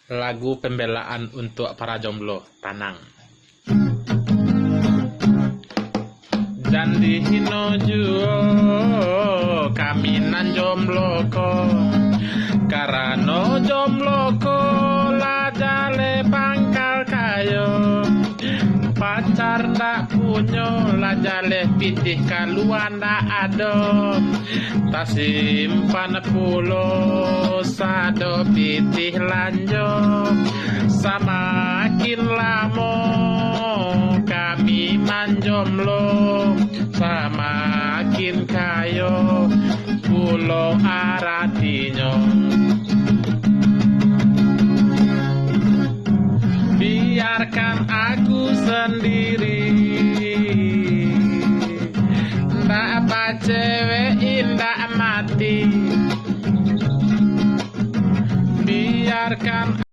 Lagu pembelaan untuk para jomblo, Tanang. Jandi hino juo kami nan jomblo ko, karano jomblo ko lajale pangkal kayo. Pacar ndak punyo lajale pitih kaluan ndak ado, tak simpan pulo sado pitih lanjo. Samakin lamo kami manjomlo, samakin kayo pulo aratinyo. Biarkan aku sendiri